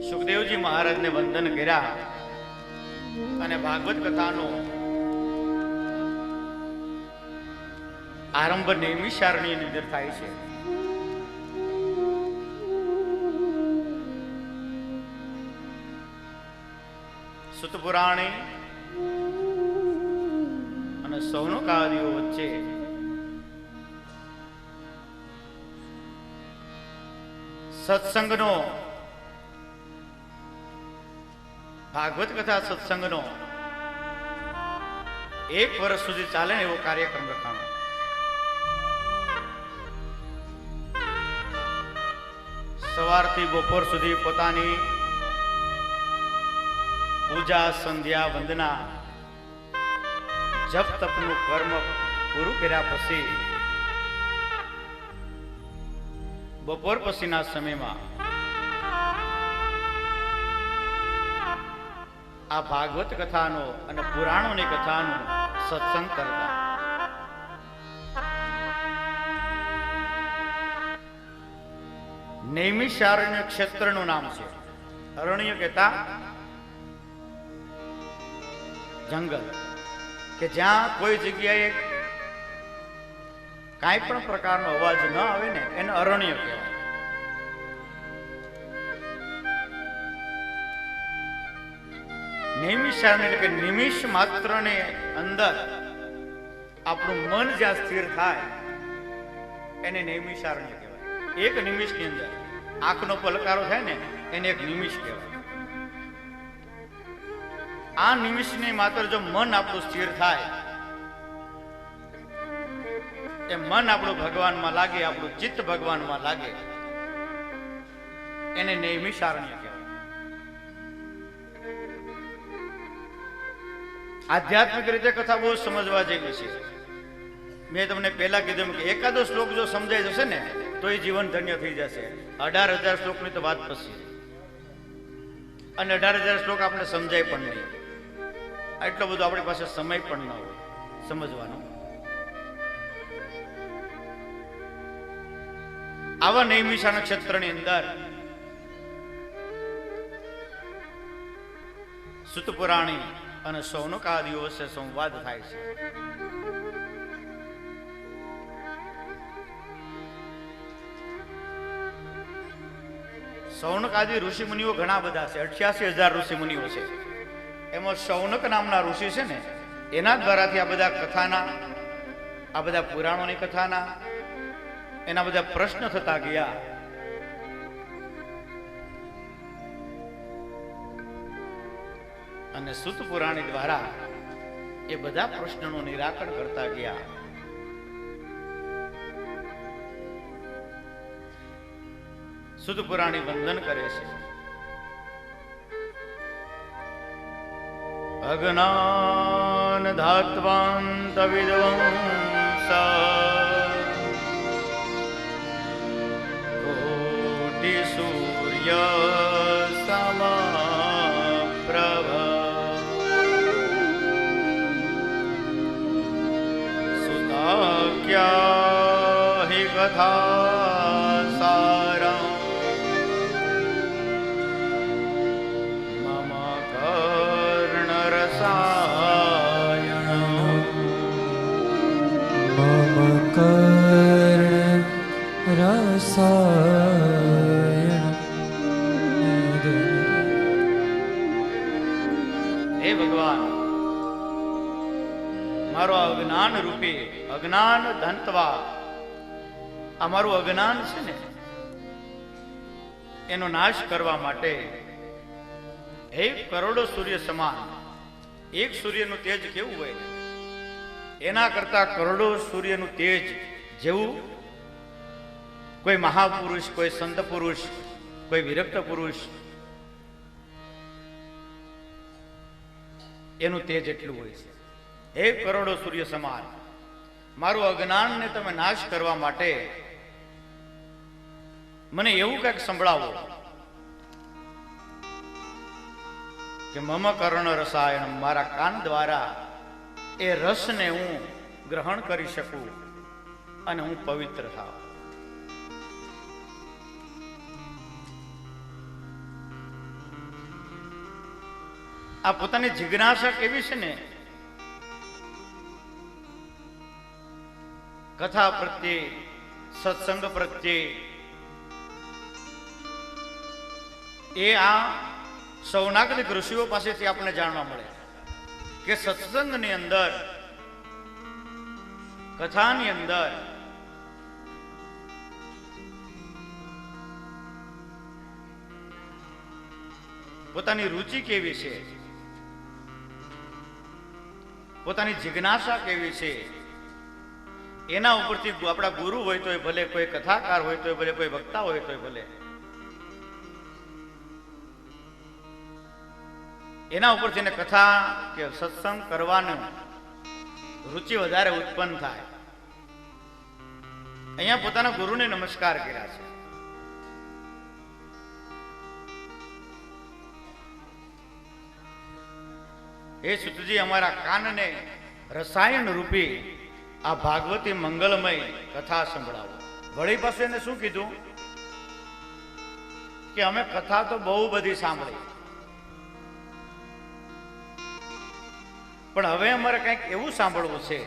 સુખદેવજી મહારાજને વંદન કર્યા અને ભાગવત કથાનો આરંભ નૈમિષારણ્યની અંદર થાય છે. સુત પુરાણી અને સૌનકાદીઓ વચ્ચે સત્સંગનો, ભાગવત કથા સત્સંગનો 1 વર્ષ સુધી ચાલે ને એવો કાર્યક્રમ રખાણો. સવારથી બપોર સુધી પોતાની પૂજા, સંધ્યા, વંદના, જપ તપનું કર્મ પૂરું કર્યા પછી બપોર પછીના સમયમાં આ ભાગવત કથાનો અને પુરાણોની કથાનો સત્સંગ કરતા. નૈમિષારણ્ય ક્ષેત્રનું નામ છે. અરણ્ય કહેતા જંગલ, કે જ્યાં કોઈ જગ્યાએ કાંઈ પણ પ્રકારનો અવાજ ન આવે ને એને અરણ્ય કહેવાય. નૈમિષારણ્ય એટલે કે નિમિષ માત્રને અંદર આપણું મન જ્યાં સ્થિર થાય એને નૈમિષારણ્ય કહેવાય. એક નિમિષની અંદર આંખનો પલકારો થાય ને એને એક નિમિષ કહેવાય. આ નિમિષની માત્ર જો મન આપણું સ્થિર થાય, એ મન આપણું ભગવાનમાં લાગે, આપણું ચિત્ત ભગવાનમાં લાગે, એને નૈમિષારણ્ય કહેવાય. આધ્યાત્મિક રીતે કથા બહુ સમજવા જેવી છે. મેં તમને પહેલા કીધું કે એકાદો શ્લોક જો સમજાઈ જશે ને તો એ જીવન ધન્ય થઈ જશે. 18,000 શ્લોકની તો વાત પછી, અને 18,000 શ્લોક આપણે સમજાય પણ નહીં. એટલો બધો આપણી પાસે સમય પણ ન હોય સમજવાનો. આવા નૈમિષારણ્ય ક્ષેત્રની અંદર સુત પુરાણી અને સૌનકાદીઓ વચ્ચે સંવાદ થાય છે. સૌનકાદી ઋષિ મુનિઓ ઘણા બધા છે. 88,000 ઋષિ મુનિઓ છે. એમાં સૌનક નામના ઋષિ છે ને, એના દ્વારાથી આ બધા કથાના, આ બધા પુરાણોની કથાના એના બધા પ્રશ્ન થતા ગયા. અને સુત પુરાણી દ્વારા એ બધા પ્રશ્નોનું નિરાકરણ કરતા ગયા. સુત પુરાણી વંદન કરે છે. અજ્ઞાન ધાત્વાંત વિદ્વંસા કોટિ સૂર્ય સમપ્રભ સુતાખ્યા હિ કથા સારં મમ કર્ણ રસાયણ. હે ભગવાન, મારો અજ્ઞાન રૂપે, અજ્ઞાન ધંતવા, આ મારું અજ્ઞાન છે ને એનો નાશ કરવા માટે હે કરોડો સૂર્ય સમાન, એક સૂર્યનું તેજ કેવું હોય એના કરતા કરોડો સૂર્યનું તેજ જેવું કોઈ મહાપુરુષ, કોઈ સંત પુરુષ, કોઈ વિરક્ત પુરુષ એનું તેજ એટલું હોય છે. હે કરોડો સૂર્ય સમાન, મારું અજ્ઞાનને તમે નાશ કરવા માટે મને એવું કંઈક સંભળાવો કે મમ કર્ણ રસાયણ, મારા કાન દ્વારા એ રસને હું ગ્રહણ કરી શકું અને હું પવિત્ર થાઉં. આ પોતાની જિજ્ઞાસા કેવી છે ને, કથા પ્રત્યે, સત્સંગ પ્રત્યે, એ આ સૌનાગરિક ઋષિઓ પાસેથી આપણને જાણવા મળે કે સત્સંગની અંદર, કથાની અંદર પોતાની રુચિ કેવી છે, પોતાની જિજ્ઞાસા કેવી છે, એના ઉપરથી આપણા ગુરુ હોય તોય ભલે, કોઈ કથાકાર હોય તોય ભલે, કોઈ વક્તા હોય તોય ભલે, એના ઉપરથી એને કથા કે સત્સંગ કરવાનું રુચિ વધારે ઉત્પન્ન થાય. અહીંયા પોતાના ગુરુને નમસ્કાર કર્યા છે. હે સુતજી, અમારા કાનને રસાયણ રૂપી આ ભાગવતી મંગલમય કથા સંભળાવો. વળી પાસે એને શું કીધું કે અમે કથા તો બહુ બધી સાંભળી, પણ હવે અમારે કંઈક એવું સાંભળવું છે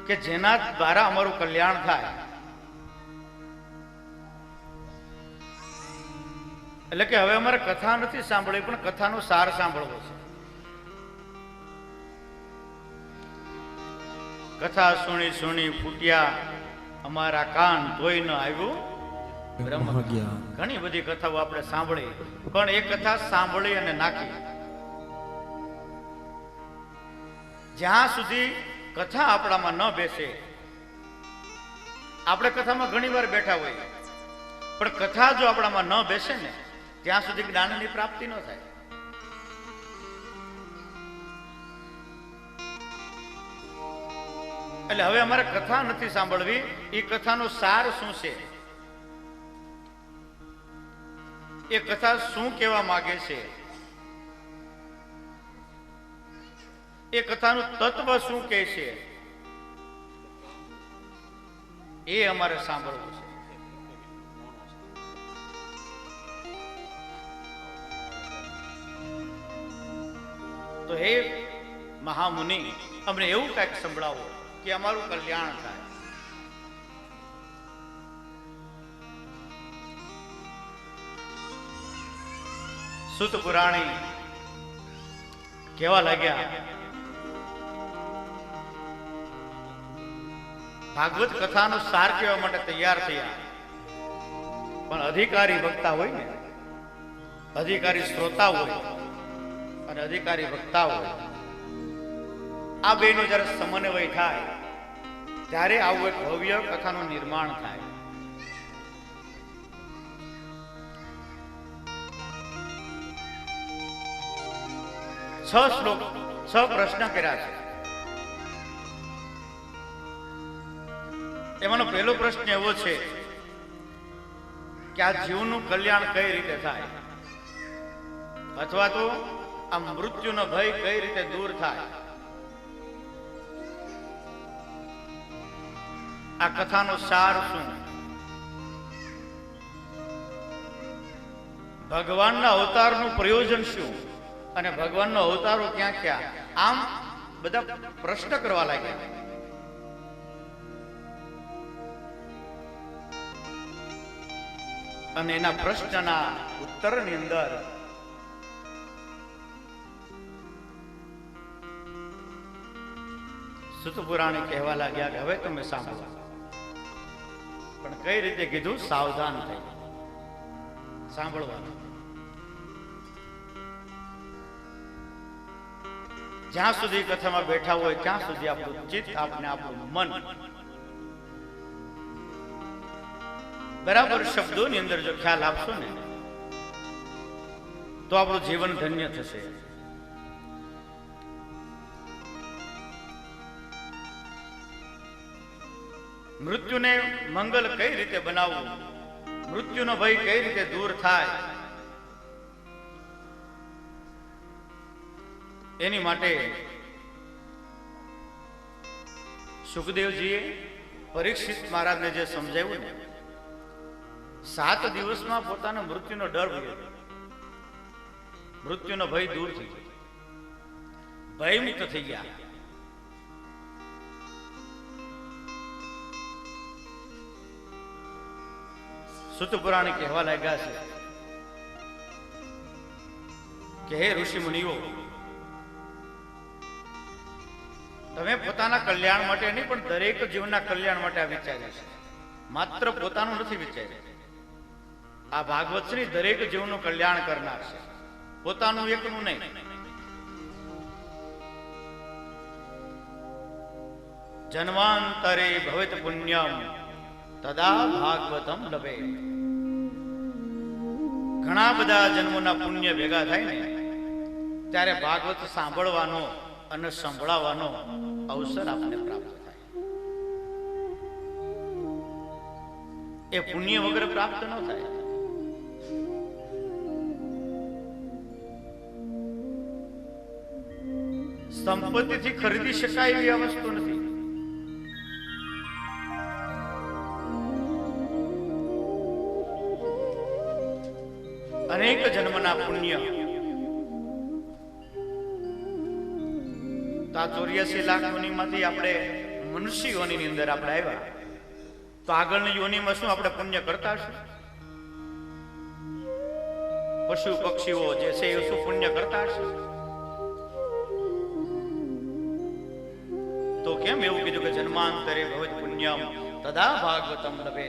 કે જેના દ્વારા અમારું કલ્યાણ થાય. એટલે કે હવે અમારે કથા નથી સાંભળવી, પણ કથાનો સાર સાંભળવો છે. કથા સુણી સુણી ફૂટ્યા અમારા કાન, તોય ન આવ્યું બ્રહ્મ જ્ઞાન. ઘણી બધી કથાઓ આપણે સાંભળી, પણ એ કથા સાંભળી અને નાખી. જ્યાં સુધી કથા આપણામાં ન બેસે, આપણે કથામાં ઘણી વાર બેઠા હોય, પણ કથા જો આપણામાં ન બેસે ને, ત્યાં સુધી જ્ઞાનની પ્રાપ્તિ ન થાય. એટલે હવે અમારે કથા નથી સાંભળવી, એ કથાનો સાર શું છે, એ કથા શું કહેવા માંગે છે, એ કથાનું તત્વ શું કહે છે, એ અમારે સાંભળવું છે. તો હે મહામુનિ, અમને એવું કંઈક સંભળાવો કે અમારું કલ્યાણ થાય. સુત પુરાણી કહેવા લાગ્યા, ભાગવત કથાનો સાર કહેવા માટે તૈયાર થયા, પણ અધિકારી વક્તા હોય ને, અધિકારી શ્રોતા હોય અને અધિકારી વક્તા હોય, આ બેનો જ્યારે સમન્વય થાય ત્યારે આવું એક ભવ્ય કથાનું નિર્માણ થાય. છ શ્લોક, 6 પ્રશ્ન કર્યા છે. એમાંનો પહેલો પ્રશ્ન એવો છે કે આ જીવનું કલ્યાણ કઈ રીતે થાય, અથવા તો આ મૃત્યુનો ભય કઈ રીતે દૂર થાય. આ કથાનો સાર શું, ભગવાનના અવતારનું પ્રયોજન શું, અને ભગવાનનો અવતારો ક્યાં ક્યાં, આમ બધા પ્રશ્ન કરવા લાગ્યા. અને એના પ્રશ્નના ઉત્તરની અંદર સુત પુરાણી કહેવા લાગ્યા કે હવે તમે સાંભળો, પણ કઈ રીતે કીધું, સાવધાન થઈ સાંભળવાનું. જ્યાં સુધી કથામાં બેઠા હોય ત્યાં સુધી આપણું ચિત્ત, આપણે આપણું મન બરાબર શબ્દોની અંદર જો ખ્યાલ આપશો ને, તો આપણું જીવન ધન્ય થશે. મૃત્યુને મંગલ કઈ રીતે બનાવવું, મૃત્યુનો ભય કઈ રીતે દૂર થાય, એની માટે સુખદેવજીએ પરીક્ષિત મહારાજને જે સમજાવ્યું ને, 7 દિવસમાં પોતાનો મૃત્યુનો ડર વયો ગયો. મૃત્યુનો ભય દૂર થઈ ગયો, ભયમુક્ત થઈ ગયા. સૂત પુરાણ કહેવા લાગ્યા છે કે હે ઋષિ મુનિઓ, તમે પોતાના કલ્યાણ માટે નહીં પણ દરેક જીવના કલ્યાણ માટે આ વિચાર્યું છે. માત્ર પોતાનું નથી વિચાર્યું. આ ભાગવત શ્રી દરેક જીવનું કલ્યાણ કરનાર છે, પોતાનું એકનું નહીં. જન્માંતરે ભવેત પુણ્યમ તદા ભાગવતમ લભે. ઘણા બધા જન્મોના પુણ્ય ભેગા થાય ને ત્યારે ભાગવત સાંભળવાનો અને સંભળાવવાનો અવસર આપને પ્રાપ્ત થાય. એ પુણ્ય વગર પ્રાપ્ત ન થાય. સંપત્તિથી ખરીદી શકાય એવી આ વસ્તુ નથી. અનેક જન્મના પુણ્ય. તો આ 84 લાખ યોનિમાંથી આપણે મનુષ્ય યોનિની અંદર આપણે આવ્યા, તો આગળની યોનિમાં શું આપણે પુણ્ય કરતા હશું? પશુ પક્ષીઓ જે છે એ શું પુણ્ય કરતા હશે? તો કેમ એવું કીધું કે જન્માંતરે ભવેત પુણ્યમ તદા ભાગવતમ લભે?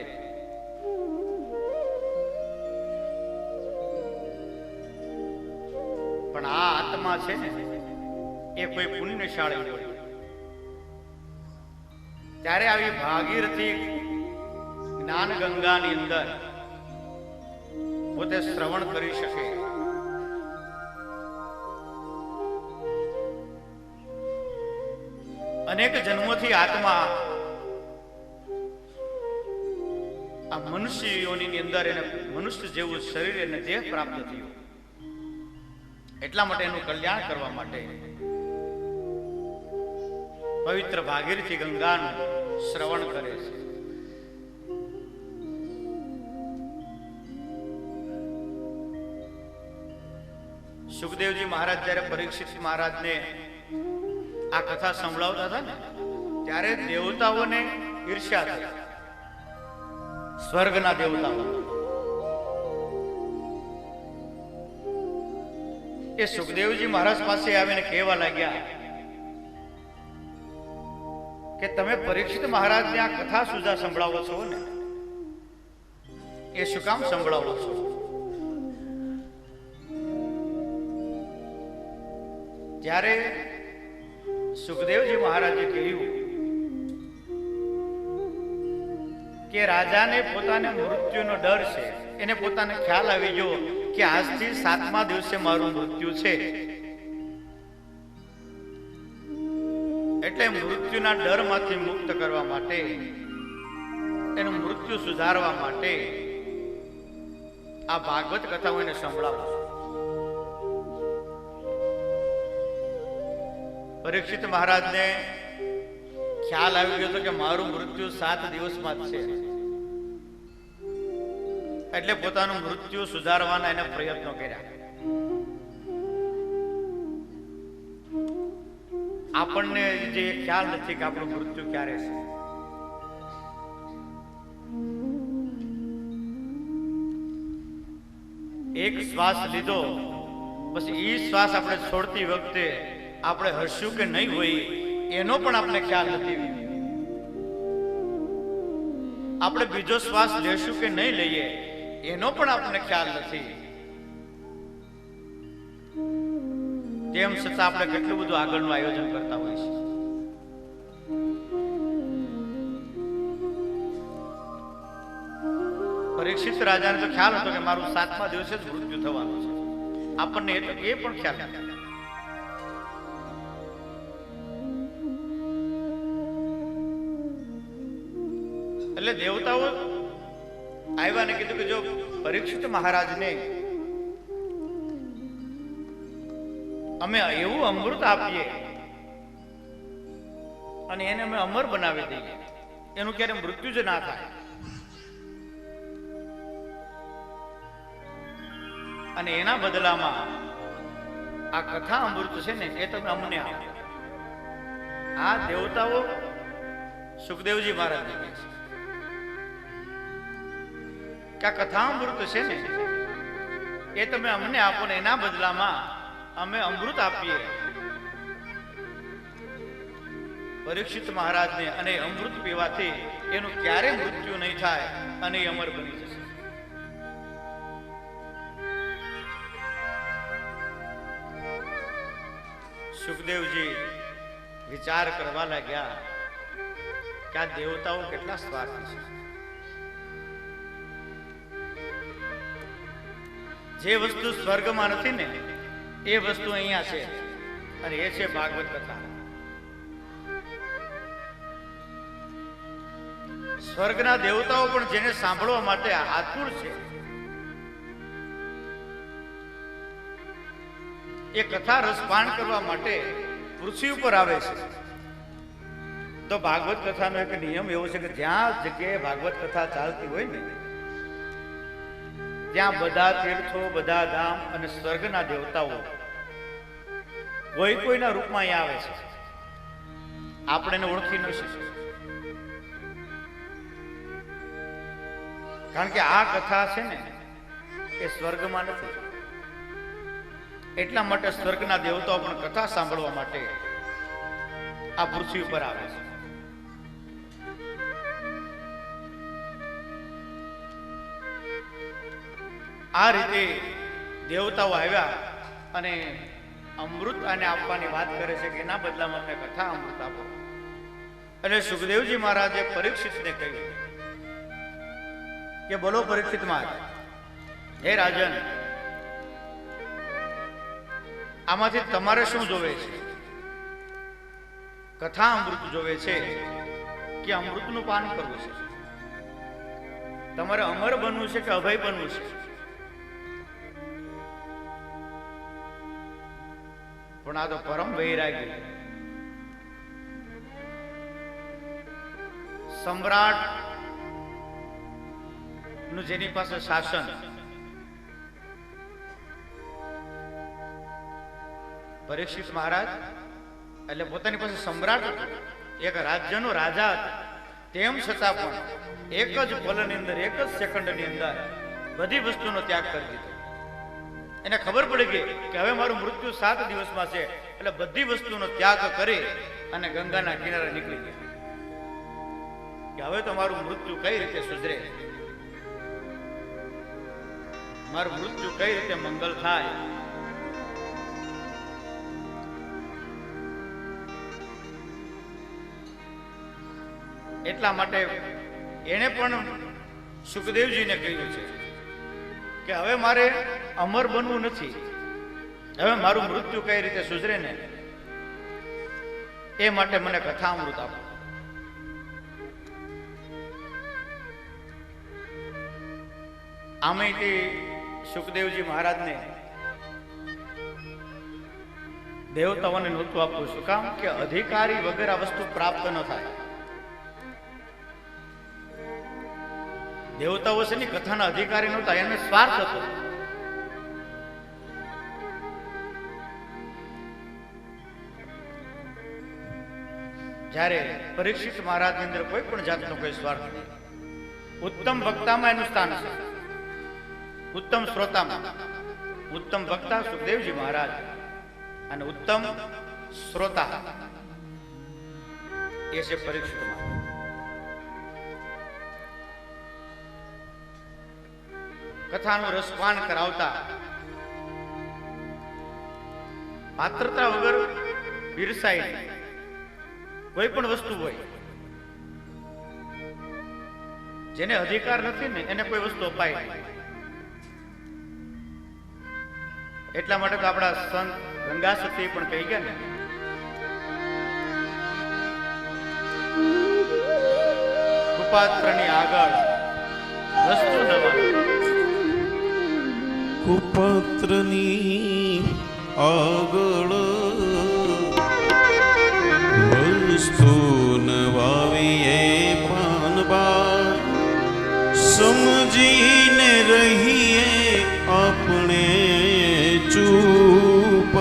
પણ આ આત્મા છે ને એ કોઈ પુણ્યશાળી હોય ત્યારે આવી ભાગીરથી જ્ઞાન ગંગાની અંદર પોતે શ્રવણ કરી શકે. અનેક જન્મોથી આત્મા આ મનુષ્ય યોનિની અંદર એને મનુષ્ય જેવું શરીર અને દેહ પ્રાપ્ત થયું. એટલા માટે એનું કલ્યાણ કરવા માટે પવિત્ર ભાગીરથી ગંગાનું શ્રવણ કરે છે. સુખદેવજી મહારાજ જયારે પરીક્ષિત મહારાજને આ કથા સંભળાવતા હતા ને ત્યારે દેવતાઓને ઈર્ષ્યા થઈ. સ્વર્ગના દેવતાઓ એ સુખદેવજી મહારાજ પાસે આવીને કહેવા લાગ્યા કે તમે પરીક્ષિત મહારાજને આ કથા સુધા સંભળાવો છો ને, એ શું કામ સંભળાવો છો? ત્યારે સુખદેવજી મહારાજે કહ્યું કે રાજાને પોતાને મૃત્યુનો ડર છે. એને પોતાને ખ્યાલ આવી ગયો કે આજથી 7મા દિવસે મારું મૃત્યુ છે, એટલે મૃત્યુના ડરમાંથી મુક્ત કરવા માટે, એનું મૃત્યુ સુધારવા માટે આ ભાગવત કથાઓ એને સંભળાવું. પરીક્ષિત મહારાજને ખ્યાલ આવી ગયો હતો કે મારું મૃત્યુ 7 દિવસમાં જ છે, એટલે પોતાનું મૃત્યુ સુધારવાના એને પ્રયત્નો કર્યા. આપણને જે ખ્યાલ નથી કે આપણું મૃત્યુ ક્યારે છે. એક શ્વાસ લીધો પછી એ શ્વાસ આપણે છોડતી વખતે આપણે હસશું કે નહીં હોય એનો પણ આપણે ખ્યાલ નથી. આપણે બીજો શ્વાસ લેશું કે નહીં લઈએ એનો પણ આપણને ખ્યાલ નથી. તેમ છતાં આપણે કેટલું બધું આગળનું આયોજન કરતા હોય છે. પરીક્ષિત રાજાને તો ખ્યાલ હતો કે મારું 7મા દિવસે જ મૃત્યુ થવાનું છે. આપણને એ પણ ખ્યાલ નથી. એટલે દેવતાઓ આવ્યા ને કીધું કે જો પરીક્ષિત મહારાજને અમે એવું અમૃત આપીએ અને એને અમે અમર બનાવી દઈએ, એનું ક્યારે મૃત્યુ જ ના થાય, અને એના બદલામાં આ કથા અમૃત છે ને એ તમે અમને આપો. આ દેવતાઓ સુખદેવજી મહારાજને કહે છે કે આ કથા અમૃત છે ને એ તમે અમને આપો ને એના બદલામાં અમે અમૃત આપીએ પરીક્ષિત મહારાજને, અને અમૃત પીવાથી એનું ક્યારે મૃત્યુ નહીં થાય અને એ અમર બની જશે. સુખદેવજી વિચાર કરવા લાગ્યા કે આ દેવતાઓ કેટલા સ્વાર્થી છે. જે વસ્તુ સ્વર્ગમાં નથી ને એ વસ્તુ અહીંયા છે, અને એ છે ભાગવત કથા. સ્વર્ગના દેવતાઓ પણ જેને સાંભળવા માટે આતુર છે, એ કથા રસપાન કરવા માટે પૃથ્વી ઉપર આવે છે. તો ભાગવત કથાનો એક નિયમ એવો છે કે જ્યાં જગ્યાએ ભાગવત કથા ચાલતી હોય ને ત્યાં બધા તીર્થો, બધા ધામ અને સ્વર્ગના દેવતાઓ કોઈ કોઈના રૂપમાં અહીંયા આવે છે. આપણે એને ઓળખી ન શકીએ, કારણ કે આ કથા છે ને એ સ્વર્ગમાં નથી. એટલા માટે સ્વર્ગના દેવતાઓ પણ કથા સાંભળવા માટે આ પૃથ્વી ઉપર આવે છે. આ રીતે દેવતાઓ આવ્યા અને અમૃત આને આપવાની વાત કરે છે કે એના બદલામાં અમને કથા અમૃત આપો. અને સુખદેવજી મહારાજે પરીક્ષિતને કહ્યું કે બોલો પરીક્ષિત મહારાજ, હે રાજન, આમાંથી તમારે શું જોવે છે? કથા અમૃત જોવે છે કે અમૃતનું પાન કરવું છે? તમારે અમર બનવું છે કે અભય બનવું છે? પણ આ તો પરમ વૈરાગી સમ્રાટ નું જેની પાસે શાસન, પરીક્ષિત મહારાજ એટલે પોતાની પાસે સમ્રાટ હતો, એક રાજ્યનો રાજા હતો, તેમ છતાં પણ એક જ પલની અંદર, એક જ સેકન્ડની અંદર બધી વસ્તુનો ત્યાગ કરી દીધો. એને ખબર પડી ગઈ કે હવે મારું મૃત્યુ 7 દિવસમાં છે, એટલે બધી વસ્તુનો ત્યાગ કરી અને ગંગાના કિનારે નીકળી ગયા કે હવે તો મારું મૃત્યુ કઈ રીતે સુધરે, મારું મૃત્યુ કઈ રીતે મંગલ થાય. એટલા માટે એને પણ સુખદેવજીને કહ્યું છે કે હવે મારે અમર બનવું નથી, હવે મારું મૃત્યુ કઈ રીતે સુધરે ને એ માટે મને કથા અમૃત આપો. આમેથી સુખદેવજી મહારાજને દેવતાઓને નહોતું આપવું. શું કામ? કે અધિકારી વગર આ વસ્તુ પ્રાપ્ત ન થાય. દેવતાઓ છે ને કથાના અધિકારી નહોતા, એને સ્વાર્થ હતો. જ્યારે પરીક્ષિત મહારાજની અંદર કોઈ પણ જાતનો કોઈ સ્વાર્થ નહીં. ઉત્તમ વક્તામાં એનું સ્થાન છે, ઉત્તમ શ્રોતામાં. ઉત્તમ વક્તા સુખદેવજી મહારાજ અને ઉત્તમ શ્રોતા એ છે પરીક્ષિત મહારાજ. કથાનું રસપાન કરાવતા પાત્રતા વગર પીરસાય નહીં. કોઈ પણ વસ્તુ હોય, જેને અધિકાર નથી ને એને કોઈ વસ્તુ અપાય નહીં. એટલા માટે તો આપણા સંત ગંગાસતી પણ કહી ગયા ને, કુપાત્રની આગળ વસ્તુ ન કુપાત્રની આગળ વસ્તુ ન વાવીએ પાનબા સમજીને રહીએ આપણે ચૂપ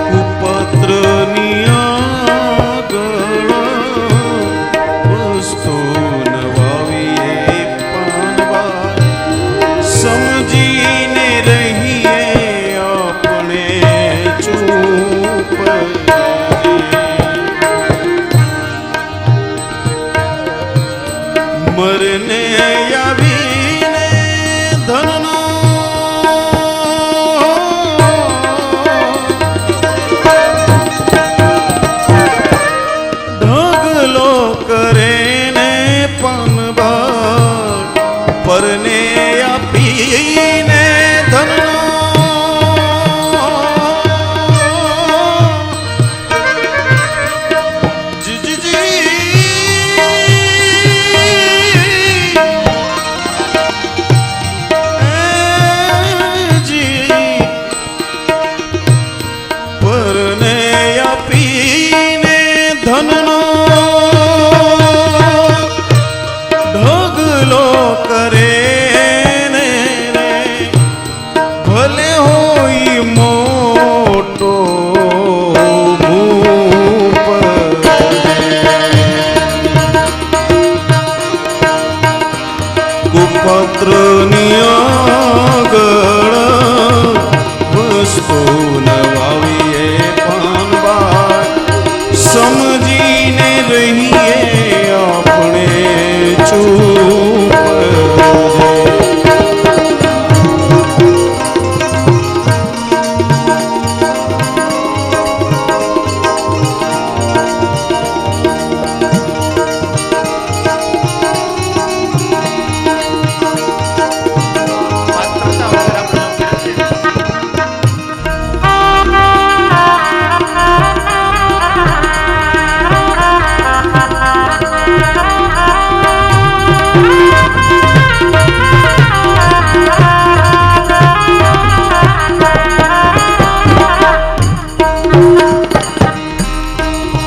કુપત્રની આગળ વસ્તુ નવાવીએ પાનવા સમજીને રહીએ આપણે ચૂપ મરને આવીને ધનનો ઢગલો કરે ને પનબાર પરને આપીને ધનનો ધનનો ઢગલો કરે ને ભલે હોય મોટો ભૂપ કુપત્રની આગળ વસ્તુ નવાવીએ પાનબાર સમજીને રહીએ આપણે ચૂપ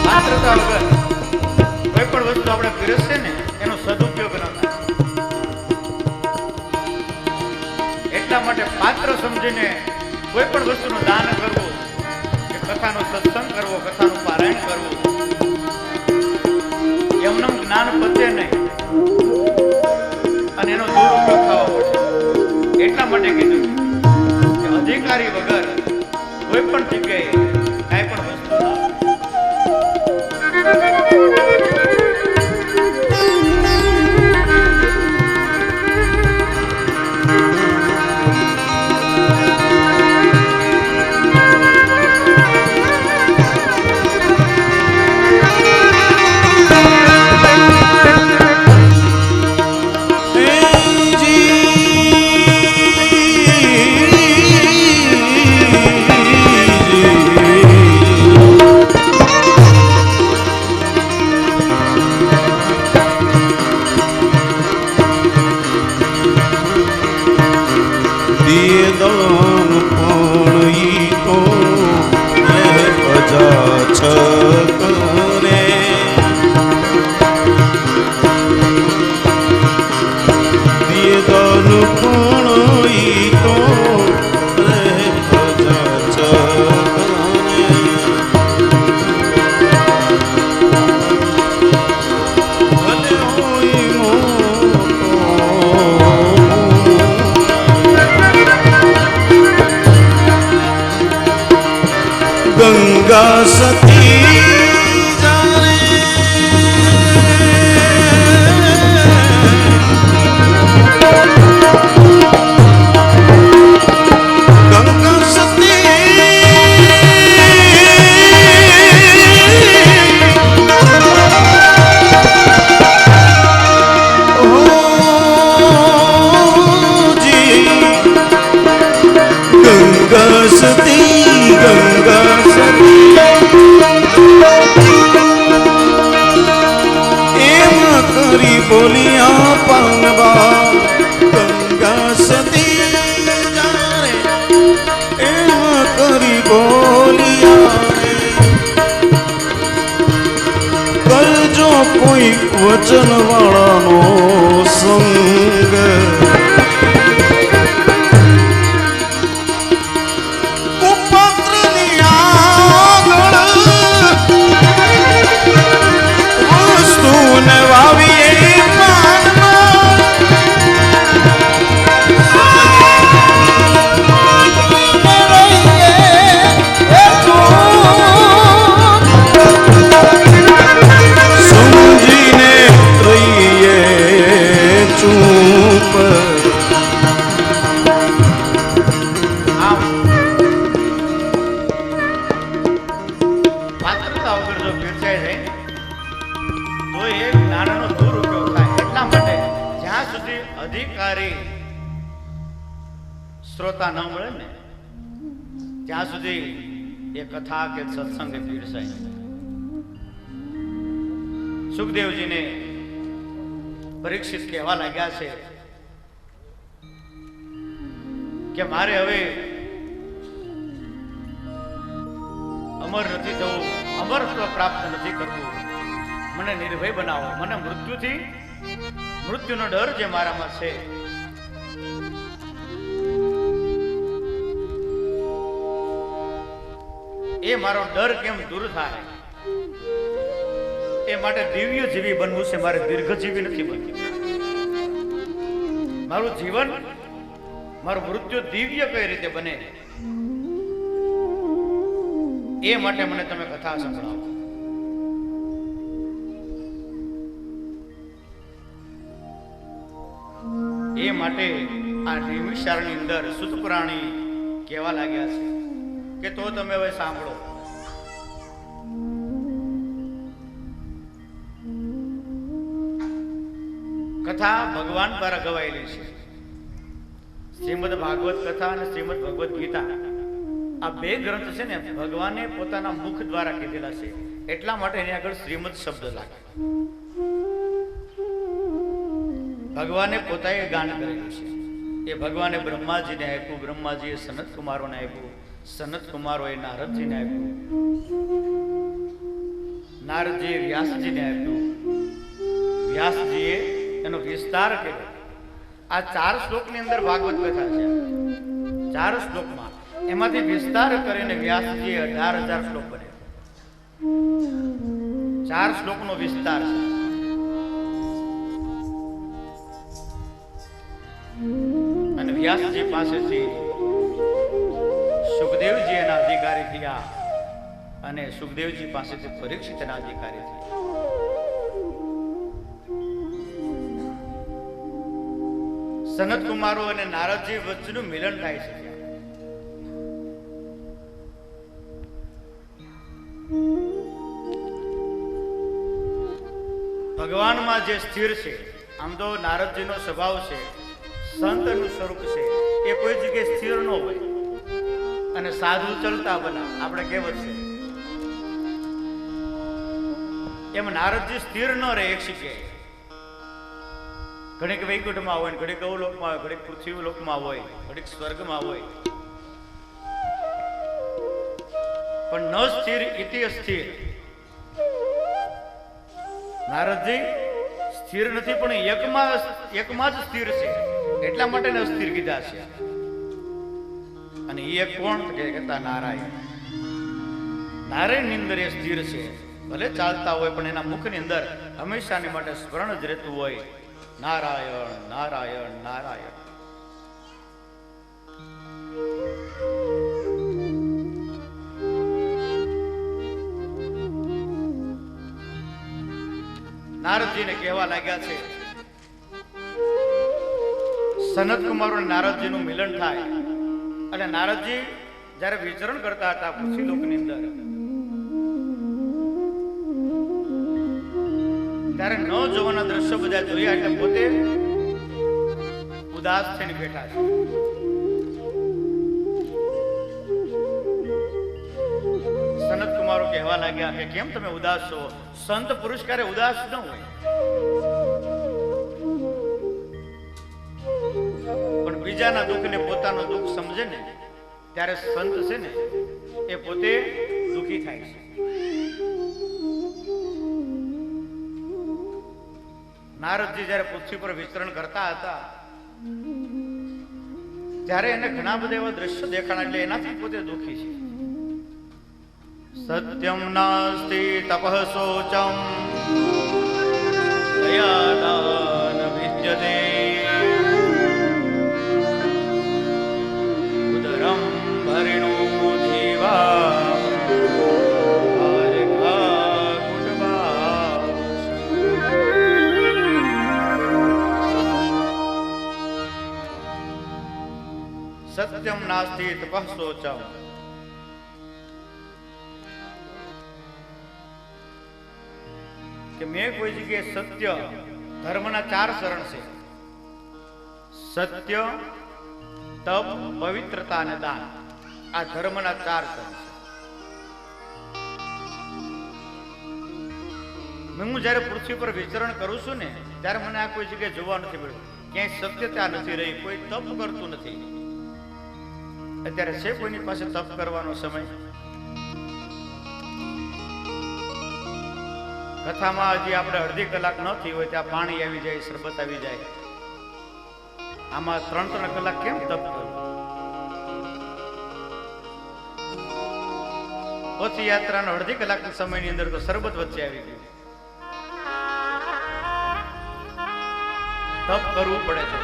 પાત્રતા વગર આપણે પીરસશે ને એનો સદુપયોગ ન થાય. એટલા માટે પાત્ર સમજીને કોઈ પણ વસ્તુનું દાન કરવું, કે કથાનો સત્સંગ કરવો, કથાનું પારાયણ કરવું, એમનું જ્ઞાન પતે નહીં અને એનો દુરુપયોગ થવો પડે. એટલા માટે કીધું કે અધિકારી વગર કોઈ પણ જગ્યાએ કાંઈ પણ વસ્તુ ના દાન પણ ઈ તો પ્રજા છકરે દાન પણ ઈ તો પ્રજા છકરે ભલે હોય ગંગા સતી જાણે ગંગા સતી ગંગા સતી વચન વાળાનો સંગ કુપત્રની આગળ વસ્તુને વાવીએ પાનમાં સમજીને રહીએ ચૂપ આમ પાત્રતા વગર જો પીરસાય જાય તો એ જ્ઞાનનો દુરુપયોગ થાય. એટલા માટે જ્યાં સુધી અધિકારી શ્રોતા ન મળે ને ત્યાં સુધી એ કથા કે સત્સંગે પીરસાય. સુખદેવજીને પરીક્ષિત કહેવા લાગ્યા છે કે મારે હવે અમર નથી થવું, અમરત્વ પ્રાપ્ત નથી કરવું, મને નિર્ભય બનાવો, મને મૃત્યુનો ડર જે મારામાં છે એ મારો ડર કેમ દૂર થાય એ માટે દિવ્ય જીવી બનવું છે, મારે દીર્ઘજીવી નથી બનવું. મારું જીવન, મારું મૃત્યુ દિવ્ય કઈ રીતે બને એ માટે મને તમે કથા સંભળાવો. એ માટે આ નિમિષારની અંદર સૂત પુરાણી કહેવા લાગ્યા છે કે તો તમે હવે સાંભળો. કથા ભગવાન દ્વારા ગવાયેલી છે. શ્રીમદ ભાગવત કથા અને શ્રીમદ ભગવત ગીતા આ બે ગ્રંથ છે ને ભગવાને પોતાના મુખ દ્વારા કીધેલા છે, એટલા માટે એની આગળ શ્રીમદ શબ્દ લાગે. ભગવાને પોતાએ ગાન કરેલું છે. એ ભગવાને બ્રહ્માજીને આપ્યું, બ્રહ્માજીએ સનત કુમારોને આપ્યું, સનત કુમારોએ નારદજીને આપ્યું, નારદજીએ વ્યાસજીને આપ્યું, વ્યાસજીએ એનો વિસ્તાર કર્યો. આ 4 શ્લોકની અંદર ભાગવત કથા છે. 4 શ્લોકમાં એમાંથી વિસ્તાર કરીને વ્યાસજીએ 18,000 શ્લોક બન્યા. 4 શ્લોકનો વિસ્તાર છે. અને વ્યાસજી પાસેથી સુખદેવજી એના અધિકારી થયા અને સુખદેવજી પાસેથી પરીક્ષિત એના અધિકારી થયા. સનત કુમારો અને નારદજી વચ્ચેનું મિલન થાય છે. ભગવાનમાં જે સ્થિર છે, આમ તો નારદજીનો સ્વભાવ છે, સંતનું સ્વરૂપ છે, એ કોઈ જગ્યાએ સ્થિર ન હોય અને સાધુ ચલતા બના, આપણે કહેવત છે એમ નારદજી સ્થિર ન રહે એક જગ્યાએ. ઘડીક વૈકુંઠમાં હોય, ઘડીક અવલોકમાં હોય, ઘડીક પૃથ્વી લોકમાં હોય, ઘડીક સ્વર્ગમાં હોય, પણ ન સ્થિર ઇતિ અસ્થિર. નારદજી સ્થિર નથી પણ એકમાં જ સ્થિર છે, એટલા માટે ને અસ્થિર કીધા છે. અને એ કોણ કહેતા? નારાયણ. નારાયણની અંદર એ સ્થિર છે. ભલે ચાલતા હોય પણ એના મુખની અંદર હંમેશાની માટે સ્મરણ જ રહેતું હોય, નારાયણ નારાયણ નારાયણ. નારદજીને કહેવા લાગ્યા છે, સનત કુમાર અને નારદજીનું મિલન થાય અને નારદજી જ્યારે વિચરણ કરતા હતા પૃથ્વીલોકની અંદર, ત્યારે ન જોવાના દ્રશ્યો બધા જોયા એટલે પોતે ઉદાસ થઈને બેઠા છે. સનત કુમારો કહેવા લાગ્યા કે કેમ તમે ઉદાસ છો? સંત પુરુષ ક્યારે ઉદાસ ન હોય, પણ બીજાના દુઃખને પોતાનું દુઃખ સમજે ને ત્યારે સંત છે ને એ પોતે દુઃખી થાય છે. નારદજી જ્યારે પૃથ્વી પર વિચરણ કરતા હતા ત્યારે એને ઘણા બધા એવા દ્રશ્યો દેખાણા, એટલે એનાથી પોતે દુઃખી છે. સત્યમ નાસ્તિ તપઃ શોચમ દયાદાન વિદ્યતે ઉદરમ ભરિણો જીવા સત્યમ નાસ્તિ તપઃ શોચમ. કે મેં કોઈ જગ્યાએ સત્ય, ધર્મના 4 શરણ છે: સત્ય, તપ, પવિત્રતા અને દાન. આ ધર્મના 4 શરણ છે. હું જયારે પૃથ્વી પર વિચરણ કરું છું ને ત્યારે મને આ કોઈ જગ્યાએ જોવા નથી મળ્યું, ક્યાંય સત્યતા નથી રહી, કોઈ તપ કરતું નથી. અત્યારે છે કોઈની પાસે તપ કરવાનો સમય? કથામાં હજી આપણે અડધી કલાક ન થઈ હોય ત્યાં પાણી આવી જાય, શરબત આવી જાય. આમાં 3-3 કલાક કેમ તપ કરવું? પોથી યાત્રાનો અડધી કલાકના સમયની અંદર તો શરબત વચ્ચે આવી ગયું. તપ કરવું પડે છે.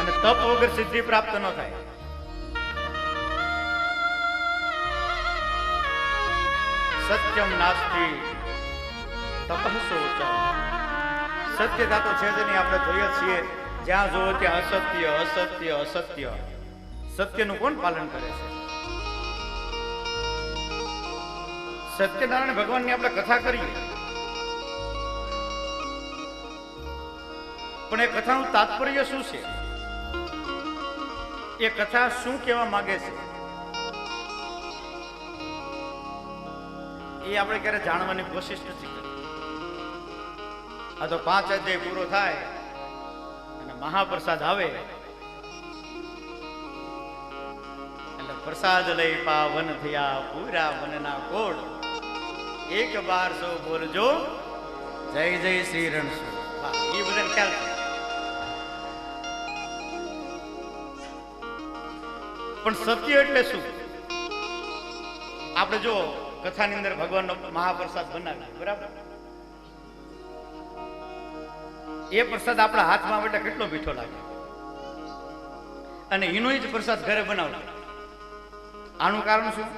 અને તપ વગર સિદ્ધિ પ્રાપ્ત ન થાય. સત્યમ નાસ્તિ તપઃ શોચમ. સત્યતા તો છે જ નહીં, આપણે જોઈએ છીએ જ્યાં જોવો ત્યાં અસત્ય અસત્ય અસત્ય. સત્યનું કોણ પાલન કરે છે? સત્યનારાયણ ભગવાનની આપણે કથા કરીએ પણ એ કથાનું તાત્પર્ય શું છે? એ કથા શું કહેવા માંગે છે એ આપણે ક્યારે જાણવાની કોશિશ નથી કરી. આ તો 5 અધ્યાય પૂરો થાય અને મહાપ્રસાદ આવે એટલે પ્રસાદ લઈ પાવન થયા પૂરા વનના કોડ. 1 બાર સૌ બોલજો જય જય શ્રી રણસુ. એ બધાને ખ્યાલ છે. પણ સત્ય એટલે શું? આપણે જો કથાની અંદર ભગવાનનો મહાપ્રસાદ બનાવ્યો, બરાબર? એ પ્રસાદ આપણા હાથમાં આવે એટલે કેટલો મીઠો લાગે. અને એનો જ પ્રસાદ ઘરે બનાવવો. આનું કારણ શું?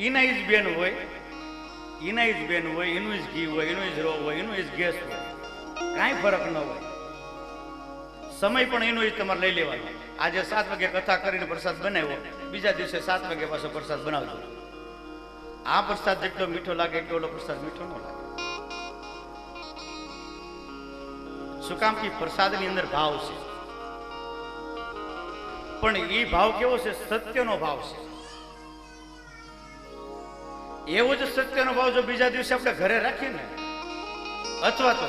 એના જ બેન હોય, એના જ બેન હોય, એનું જ ઘી હોય, એનું જ રો હોય, એનું જ ગેસ હોય, કાંઈ ફરક ન હોય. સમય પણ એનો જ તમારે લઈ લેવાનો. આજે 7 વાગે કથા કરીને પ્રસાદ બનાવ્યો, બીજા દિવસે 7 વાગે પાછો પ્રસાદ બનાવજો. આ પ્રસાદ જેટલો મીઠો લાગે એટલો પ્રસાદ મીઠો ન લાગે. શું કામ કે પ્રસાદની અંદર ભાવ છે. પણ એ ભાવ કેવો છે? સત્યનો ભાવ છે. એવો જ સત્યનો ભાવ જો બીજા દિવસે આપણે ઘરે રાખીએ ને, અથવા તો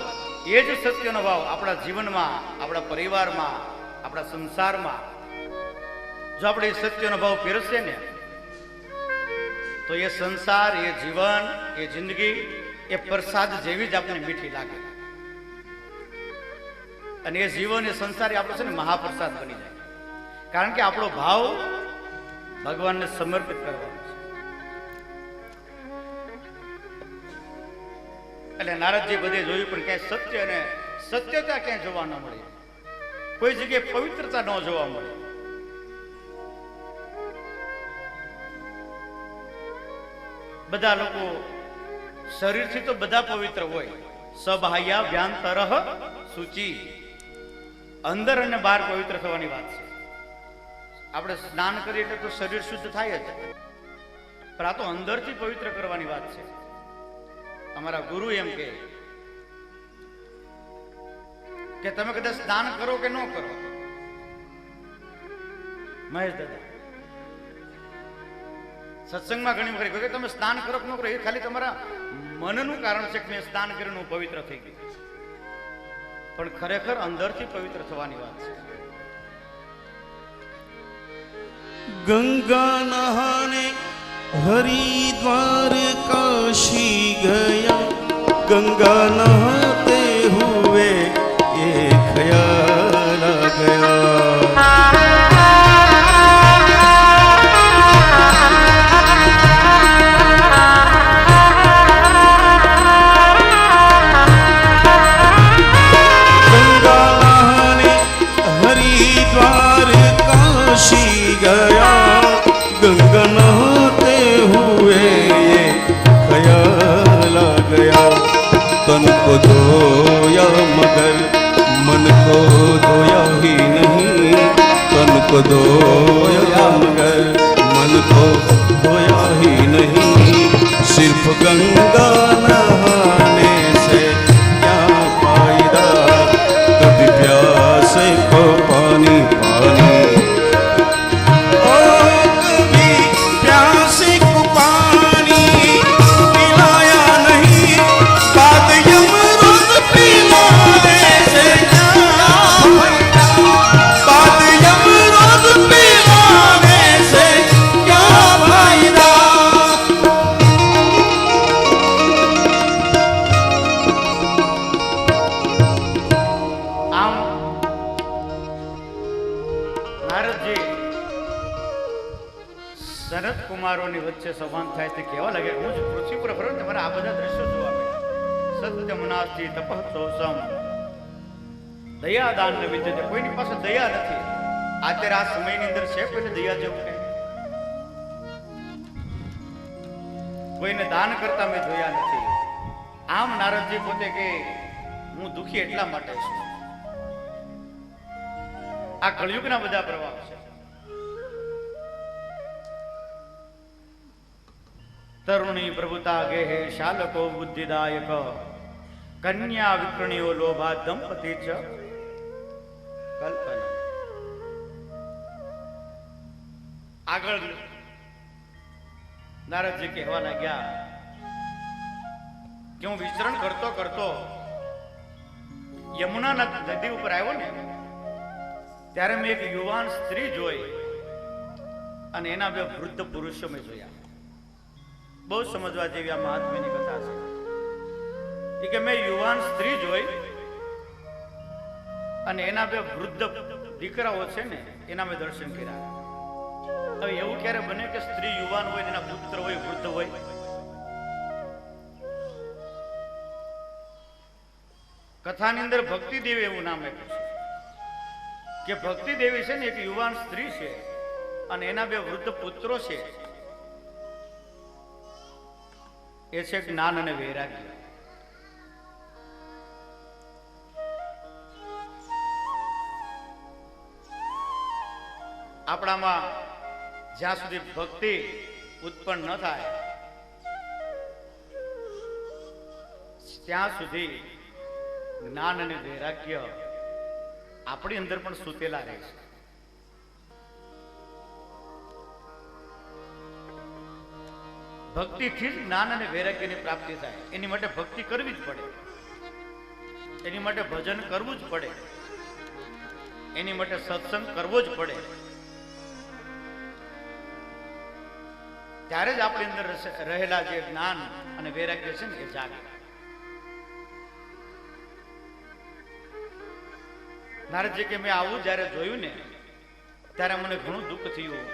એ જ સત્યનો ભાવ આપણા જીવનમાં, આપણા પરિવારમાં, આપણા સંસારમાં જો આપણે એ સત્યનો ભાવ પીરસીએ ને તો એ સંસાર, એ જીવન, એ જિંદગી એ પ્રસાદ જેવી જ આપણને મીઠી લાગે. અને એ જીવન, એ સંસાર આપણો છે ને મહાપ્રસાદ બની જાય. કારણ કે આપણો ભાવ ભગવાનને સમર્પિત કરવાનો છે. એટલે નારદજી બધે જોયું પણ ક્યાંય સત્ય અને સત્યતા ક્યાંય જોવા ન મળે. કોઈ જગ્યાએ પવિત્રતા ન જોવા મળે. બધા લોકો શરીરથી તો બધા પવિત્ર હોય, સબાહ્યા વ્યાંતરઃ શુચિ. અંદર અને બહાર પવિત્ર થવાની વાત છે. આપણે સ્નાન કરીએ એટલે તો શરીર શુદ્ધ થાય જ, પણ આ તો અંદરથી પવિત્ર કરવાની વાત છે. અમારા ગુરુ એમ કે તમે કદાચ સ્નાન કરો કે ન કરો, મહેશ દાદા સત્સંગમાં ઘણી વખત કહ્યું કે તમે સ્નાન કરો કે ન કરો, એ ખાલી તમારા મનનું કારણ છે કે મેં સ્નાન કરીને હું પવિત્ર થઈ ગયું. પણ ખરેખર અંદરથી પવિત્ર થવાની વાત છે. गंगा नहाने हरिद्वार काशी गया, गंगा नहाते हुए ये ख्याल आ गया। गया गंगा नहाते हुए ये ख्याल आ गया। तन को धोया मगर मन को धोया ही नहीं, तन को धोया मगर मन को धोया ही नहीं। सिर्फ गंगा नहाने से क्या फायदा, कभी प्यासे को पानी पानी, સનત કુમારોની વચ્ચે સંવાદ થાય તે કેવા લાગે. હું જ પૃથ્વી પર ફરું ને મારા આ બધા દ્રશ્યો જોવા મળ્યા. સત્યમનાસ્તિ તપઃ ચોસમ દયાદાન ન વિદ્યતે. કોઈની પાસે દયા નથી. અત્યારે આ સમયની અંદર છે કોઈને દયા જેવું કઈ? કોઈને દાન કરતા મેં જોયા નથી. આમ નારદજી પોતે કે હું દુખી એટલા માટે છું. આ કળયુગના બધા પ્રભાવ છે. તરુણી પ્રભુતા ગેહે શાલકો બુદ્ધિદાયક કન્યા વિકર્ણીઓ લોભા દંપતિ ચ કલ્પના. આગળ નારદજી કહેવા લાગ્યા કે હું વિચરણ કરતો કરતો યમુના નદી ઉપર આવ્યો ને ત્યારે મેં એક યુવાન સ્ત્રી જોઈ અને એના બે વૃદ્ધ પુરુષો મેં જોયા. બહુ સમજવા જેવી આ મહાત્મ્યની કથા છે. એ કે મેં યુવાન સ્ત્રી જોઈ અને એના બે વૃદ્ધ દીકરાઓ છે ને એના મેં દર્શન કર્યા. હવે એવું ક્યારે બને કે સ્ત્રી યુવાન હોય એના પુત્ર હોય વૃદ્ધ હોય? કથાની અંદર ભક્તિ દેવી એવું નામ આપ્યું છે કે ભક્તિ દેવી છે ને એક યુવાન સ્ત્રી છે અને એના બે વૃદ્ધ પુત્રો છે. એ છે જ્ઞાન અને વૈરાગ્ય. આપણામાં જ્યાં સુધી ભક્તિ ઉત્પન્ન ન થાય ત્યાં સુધી જ્ઞાન અને વૈરાગ્ય આપણી અંદર પણ સૂતેલા રહે છે. ભક્તિથી જ જ્ઞાન અને વૈરાગ્યની પ્રાપ્તિ થાય. એની માટે ભક્તિ કરવી જ પડે, એની માટે ભજન કરવું જ પડે, એની માટે સત્સંગ કરવો જ પડે. ત્યારે જ આપણી અંદર રહેલા જે જ્ઞાન અને વૈરાગ્ય છે ને એ જાગે. નારદજી કે મેં આવું જયારે જોયું ને ત્યારે મને ઘણું દુઃખ થયું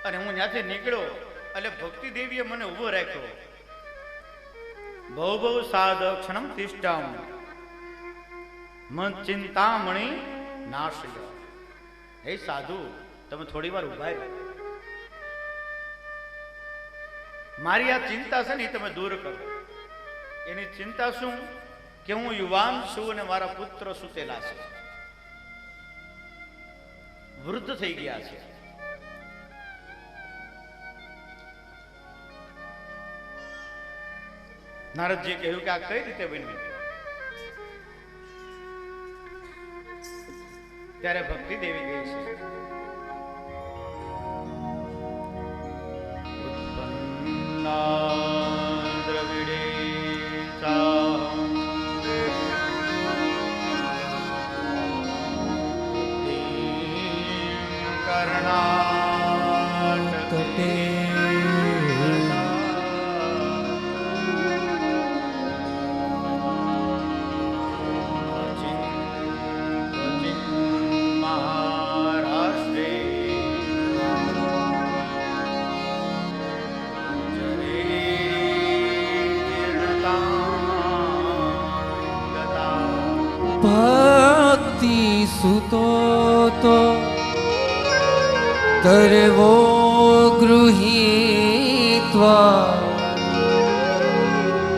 અને હું ત્યાંથી નીકળ્યો એટલે ભક્તિ દેવીએ મને ઉભો રાખ્યો. બહુ બહુ સાધ ક્ષણમ તિષ્ઠામ મન ચિંતામણી નાશય. હે સાધુ, તમે થોડી વાર ઉભા રહો. મારી આ ચિંતા છે ને એ તમે દૂર કરો. એની ચિંતા શું કે હું યુવાન છું અને મારા પુત્ર સુતેલા છે, વૃદ્ધ થઈ ગયા છે. નારદજી કહ્યું કે આ કઈ રીતે બન્યું? ત્યારે ભક્તિ દેવી ગઈ છે દ્રવિડે કર્ણા तो तर्वो गृहीत्वा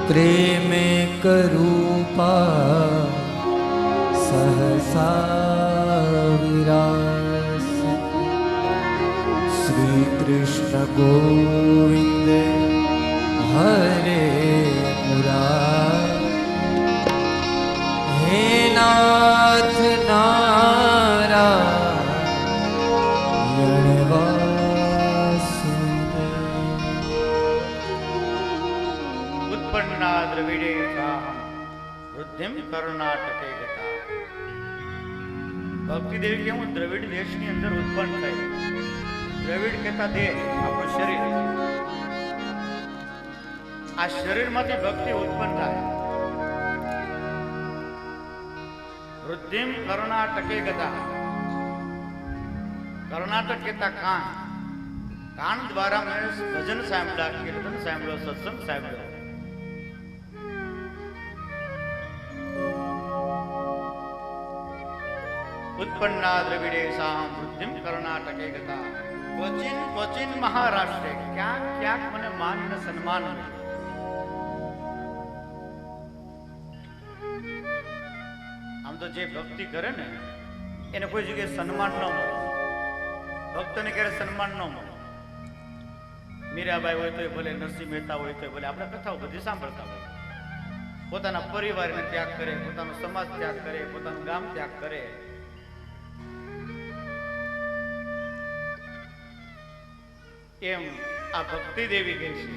प्रेमे करूपा सहसा विरास। श्री कृष्ण गोविंद हरे मुरारी, हे नाथ नारायण वासुदेव। उत्पन्ना द्रविडे साहं वृद्धिम कर्नाटके गता। ભક્તિ દેવી કેવું દ્રવિડ દેશની અંદર ઉત્પન્ન થાય. દ્રવિડ કહેતા દેહ, આપણું શરીર. આ શરીરમાંથી ભક્તિ ઉત્પન્ન થાય. વૃદ્ધિમ કર્ણાટકે ગતા. કર્ણાટક કહેતા કાન. કાન દ્વારા મેં ભજન સાંભળ્યા, કીર્તન સાંભળ્યો, સત્સંગ સાંભળ્યો. उत्पन्ना द्रविडे साहं वृद्धिम कर्नाटके गता। क्वचिन क्वचिन महाराष्ट्रे, ક્યાંક ક્યાંક મને માન અને સન્માન મળ્યું. આમ તો જે ભક્તિ કરે ને એને કોઈ જગ્યાએ સન્માન ન મળે. ભક્તને ક્યારે સન્માન ન મળે. મીરાબાઈ હોય તો ભલે, નરસિંહ મહેતા હોય તો ભલે, આપણે કથાઓ બધી સાંભળતા હોય. પોતાના પરિવારને ત્યાગ કરે, પોતાનો સમાજ ત્યાગ કરે, પોતાનું ગામ ત્યાગ કરે. એમ આ ભક્તિ દેવી કહે છે,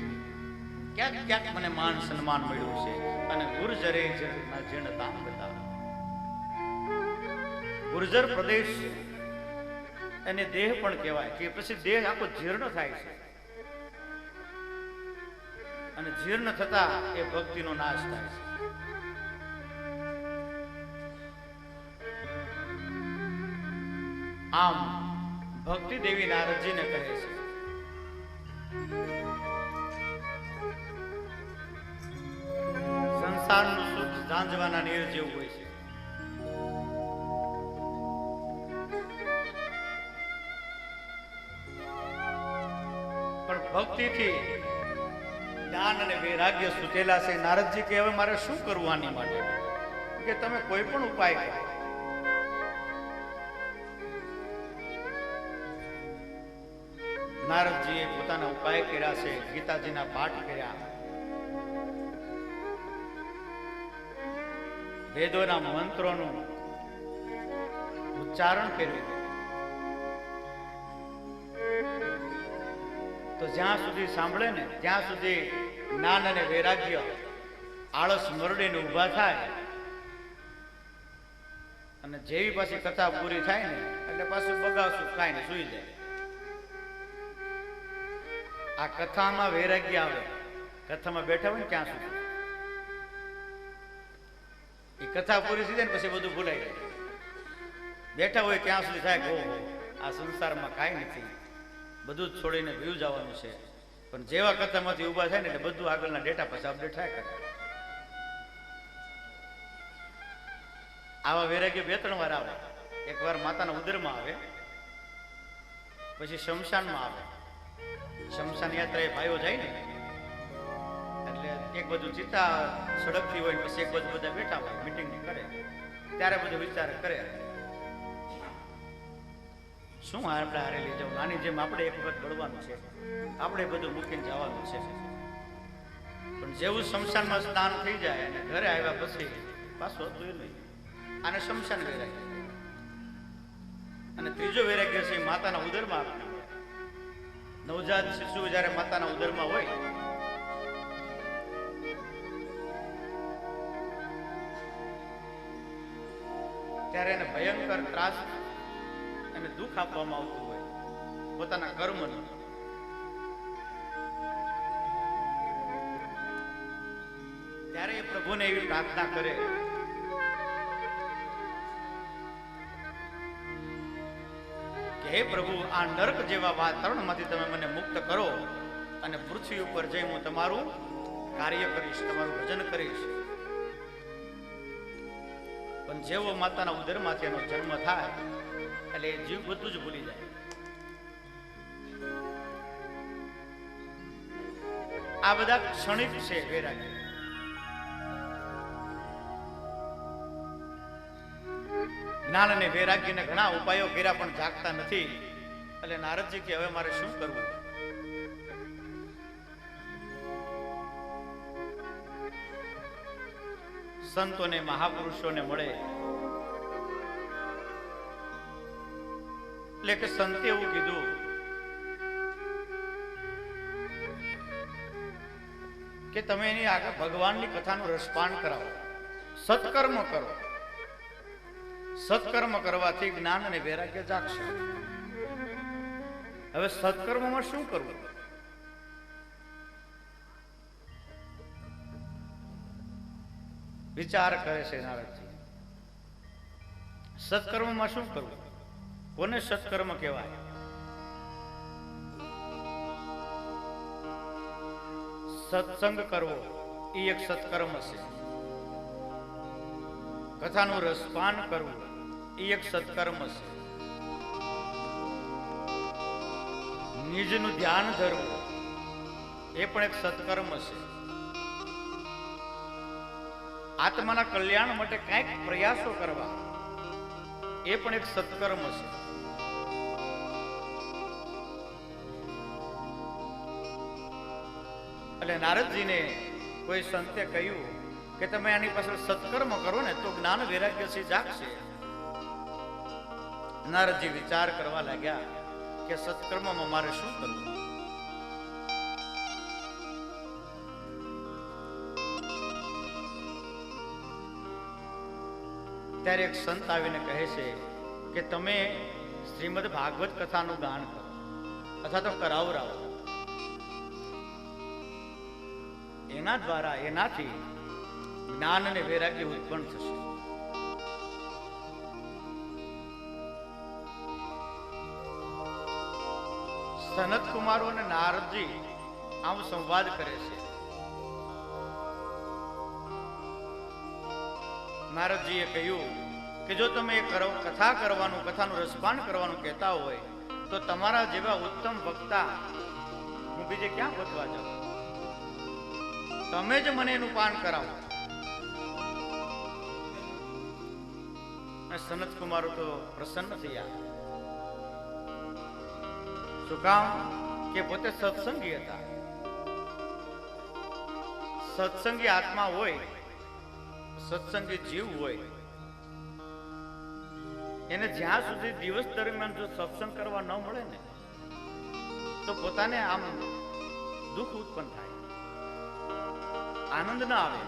ક્યાંક ક્યાંક મને માન સન્માન મળ્યું છે. અને ગુર્જરે જળના જીર્ણતા હતા. ગુર્જર પ્રદેશ છે, એને દેહ પણ કહેવાય કે પછી દેહ આખો જીર્ણ થાય છે. અને જીર્ણ થતા એ ભક્તિનો નાશ થાય છે. આમ ભક્તિ દેવી નારદજીને કહે છે, સંસારનું સુખ ઝાંઝવાના નીર જેવું હોય છે. પણ ભક્તિથી જ્ઞાન અને વૈરાગ્ય સુતેલા છે. નારદજી કે હવે મારે શું કરવું આની માટે? કે તમે કોઈ પણ ઉપાય કરો. નારદજીએ પોતાના ઉપાય કર્યા છે. ગીતાજીના પાઠ કર્યા, વેદોના મંત્રોનું ઉચ્ચારણ કર્યું. તો જ્યાં સુધી સાંભળે ને ત્યાં સુધી જ્ઞાન અને વૈરાગ્ય આળસ મરડીને ઊભા થાય. અને જેવી પાછી કથા પૂરી થાય ને એટલે પાછું બગાવશું ખાઈને સુઈ જાય. આ કથામાં વૈરાગ્ય આવે. કથામાં બેઠા હોય ને ત્યાં સુધી એ કથા પૂરી થઈ જાય ને પછી બધું ભૂલાઈ જાય. બેઠા હોય ત્યાં સુધી થાય કે ઓહો, આ સંસારમાં કાંઈ નથી, બધું જ છોડીને ભીવ જવાનું છે. પણ જેવા કથામાંથી ઊભા થાય ને એટલે બધું આગળના ડેટા પછી અપડેટ થાય કરે. આવા વૈરાગ્ય બે ત્રણ વાર આવે. એકવાર માતાના ઉદરમાં આવે, પછી શમશાનમાં આવે. શમશાન યાત્રા એ ભાઈઓ જાય ને એટલે એક બધું ચિતા સડકતી હોય, પછી એક બધું બધા બેઠા હોય, મીટિંગ કરે, ત્યારે બધું વિચાર કરે શું આપણે હારે લઈ જવું. આની જેમ આપણે એક વખત બળવાનું છે, આપણે બધું મૂકીને જવાનું છે. પણ જેવું શમશાનમાં સ્નાન થઈ જાય અને ઘરે આવ્યા પછી પાછું હતું એ નહીં. આને શમશાન વૈરાગ્ય. અને ત્રીજો વૈરાગ્ય છે માતાના ઉદરમાં. નવજાત શિશુ જયારે માતાના ઉદરમાં હોય ત્યારે એને ભયંકર ત્રાસ અને દુઃખ આપવામાં આવતું હોય પોતાના કર્મનું. ત્યારે એ પ્રભુને એવી પ્રાર્થના કરે કે હે પ્રભુ, આ નરક જેવા વાતાવરણમાંથી તમે મને મુક્ત કરો અને પૃથ્વી ઉપર જઈ હું તમારું કાર્ય કરીશ, તમારું ભજન કરીશ. પણ જેવો માતાના ઉદરમાંથી એનો જન્મ થાય એટલે એ જીવ બધું જ ભૂલી જાય. આ બધા ક્ષણિક છે વૈરાગ્ય. જ્ઞાન અને વૈરાગ્યને ઘણા ઉપાયો કર્યા પણ જાગતા નથી. એટલે નારદજી કે હવે મારે શું કરવું? સંતોને મહાપુરુષોને મળે એટલે કે સંતે એવું કીધું કે તમે એની આગળ ભગવાનની કથાનું રસપાન કરાવો, સત્કર્મ કરો. સત્કર્મ કરવાથી જ્ઞાન અને વૈરાગ્ય જાગશે. હવે સત્કર્મમાં શું કરવું? વિચાર કરે છે નારદજી. સત્કર્મમાં શું કરવું? કોને સત્કર્મ કહેવાય? સત્સંગ કરવો એ એક સત્કર્મ છે. કથાનું રસપાન કરવું એ એક સત્કર્મ છે. નિજનું ધ્યાન ધરવું એ પણ એક સત્કર્મ છે. આત્માના કલ્યાણ માટે કંઈક પ્રયાસો કરવા એ પણ એક સત્કર્મ છે. એટલે નારદજીને કોઈ સંતે કહ્યું કે તમે આની પાછળ સત્કર્મ કરો ને તો જ્ઞાન વૈરાગ્ય થી જાગશે. નારદજી વિચાર કરવા લાગ્યા કે સત્કર્મમાં મારે શું કરવું? ત્યારે એક સંત આવીને કહે છે કે તમે શ્રીમદ ભાગવત કથાનું ગાન કરો અથવા તો કરાવરાવો. એના દ્વારા એનાથી જ્ઞાન અને વૈરાગ્ય ઉત્પન્ન થશે. સનત કુમારો અને નારદજી આમ સંવાદ કરે છે. નારદજીએ કહ્યું કે જો તમે કથા કરવાનું, કથાનું રસપાન કરવાનું કહેતા હોય તો તમારા જેવા ઉત્તમ વક્તા હું બીજે ક્યાં ગોતવા જાઉં? તમે જ મને એનું પાન કરાવો. સનત કુમારો તો પ્રસન્ન થયા. શું કામ? કે પોતે સત્સંગી હતા. સત્સંગી આત્મા હોય, સત્સંગી જીવ હોય, એને જ્યાં સુધી દિવસ દરમિયાન જો સત્સંગ કરવા ન મળે ને તો પોતાને આમ દુઃખ ઉત્પન્ન થાય, આનંદ ના આવે.